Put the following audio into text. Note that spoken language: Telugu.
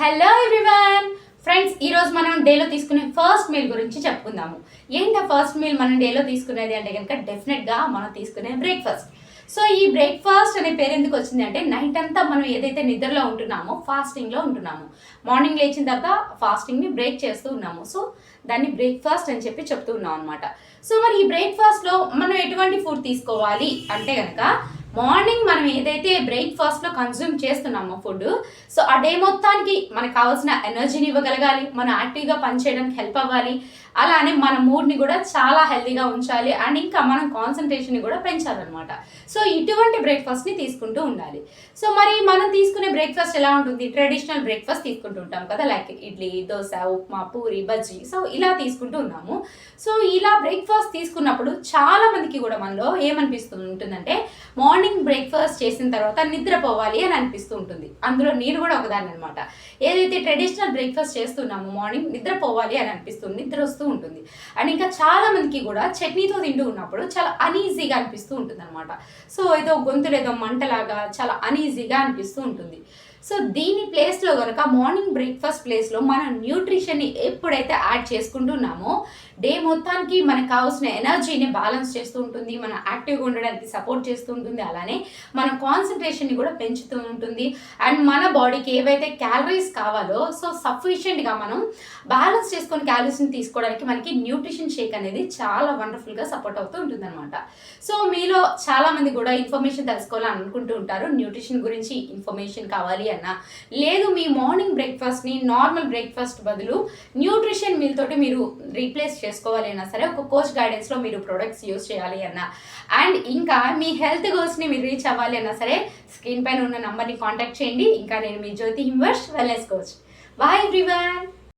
హలో ఎవ్రీవన్ ఫ్రెండ్స్, ఈరోజు మనం డేలో తీసుకునే ఫస్ట్ మీల్ గురించి చెప్పుకుందాము. ఏంటి ఫస్ట్ మీల్ మనం డేలో తీసుకునేది అంటే కనుక డెఫినెట్గా మనం తీసుకునే బ్రేక్ఫాస్ట్. సో ఈ బ్రేక్ఫాస్ట్ అనే పేరు ఎందుకు వచ్చింది అంటే నైట్ అంతా మనం ఏదైతే నిద్రలో ఉంటున్నామో ఫాస్టింగ్లో ఉంటున్నాము, మార్నింగ్ లేచిన తర్వాత ఫాస్టింగ్ని బ్రేక్ చేస్తూ ఉన్నాము. సో దాన్ని బ్రేక్ఫాస్ట్ అని చెప్పి చెప్తూ ఉన్నాం అనమాట. సో మరి ఈ బ్రేక్ఫాస్ట్లో మనం ఎటువంటి ఫుడ్ తీసుకోవాలి అంటే కనుక మార్నింగ్ మనం ఏదైతే బ్రేక్ఫాస్ట్లో కన్జ్యూమ్ చేస్తున్నామో ఫుడ్, సో ఆ డే మొత్తానికి మనకు కావాల్సిన ఎనర్జీని ఇవ్వగలగాలి, మనం యాక్టివ్గా పనిచేయడానికి హెల్ప్ అవ్వాలి, అలానే మన మూడ్ని కూడా చాలా హెల్తీగా ఉంచాలి అండ్ ఇంకా మనం కాన్సన్ట్రేషన్ని కూడా పెంచాలన్నమాట. సో ఇటువంటి బ్రేక్ఫాస్ట్ని తీసుకుంటూ ఉండాలి. సో మరి మనం తీసుకునే బ్రేక్ఫాస్ట్ ఎలా ఉంటుంది? ట్రెడిషనల్ బ్రేక్ఫాస్ట్ తీసుకుంటూ ఉంటాం కదా, లైక్ ఇడ్లీ, దోశ, ఉప్మా, పూరి, బజ్జీ, సో ఇలా తీసుకుంటూ ఉన్నాము. సో ఇలా బ్రేక్ఫాస్ట్ తీసుకున్నప్పుడు చాలా మందికి కూడా మనలో ఏమనిపిస్తూ ఉంటుందంటే మార్నింగ్ బ్రేక్ఫాస్ట్ చేసిన తర్వాత నిద్రపోవాలి అని అనిపిస్తూ ఉంటుంది. అందులో నేను కూడా ఒకదాన్ని అనమాట. ఏదైతే ట్రెడిషనల్ బ్రేక్ఫాస్ట్ చేస్తున్నామో మార్నింగ్ నిద్రపోవాలి అని అనిపిస్తుంది, నిద్ర వస్తూ ఉంటుంది. అండ్ ఇంకా చాలా మందికి కూడా చట్నీతో తింటూ ఉన్నప్పుడు చాలా అనీజీగా అనిపిస్తూ ఉంటుంది అనమాట. సో ఏదో గొంతులు ఏదో మంటలాగా చాలా అనీజీగా అనిపిస్తూ ఉంటుంది. సో దీని ప్లేస్లో కనుక మార్నింగ్ బ్రేక్ఫాస్ట్ ప్లేస్లో మన న్యూట్రిషన్ని ఎప్పుడైతే యాడ్ చేసుకుంటున్నామో డే మొత్తానికి మనకు కావాల్సిన ఎనర్జీని బ్యాలెన్స్ చేస్తూ ఉంటుంది, మన యాక్టివ్గా ఉండడానికి సపోర్ట్ చేస్తూ ఉంటుంది, అలానే మన కాన్సన్ట్రేషన్ని కూడా పెంచుతూ ఉంటుంది. అండ్ మన బాడీకి ఏవైతే క్యాలరీస్ కావాలో సో సఫిషియెంట్గా మనం బ్యాలెన్స్ చేసుకొని క్యాలరీస్ని తీసుకోవడానికి మనకి న్యూట్రిషన్ షేక్ అనేది చాలా వండర్ఫుల్గా సపోర్ట్ అవుతూ ఉంటుంది అనమాట. సో మీలో చాలామంది కూడా ఇన్ఫర్మేషన్ తెలుసుకోవాలని అనుకుంటూ ఉంటారు, న్యూట్రిషన్ గురించి ఇన్ఫర్మేషన్ కావాలి అన్నా, లేదు మీ మార్నింగ్ బ్రేక్ఫాస్ట్ని నార్మల్ బ్రేక్ఫాస్ట్ బదులు న్యూట్రిషన్ మీల్ తోటి మీరు రీప్లేస్ చేసుకోవాలి అన్నా సరే, ఒక కోచ్ గైడెన్స్లో మీరు ప్రొడక్ట్స్ యూస్ చేయాలి అన్నా, అండ్ ఇంకా మీ హెల్త్ గోల్స్ని మీరు రీచ్ అవ్వాలి అన్నా సరే స్క్రీన్ పైన ఉన్న నంబర్ని కాంటాక్ట్ చేయండి. ఇంకా నేను మీ జ్యోతి హింవర్ష్ వెల్నెస్ కోచ్. Bye everyone.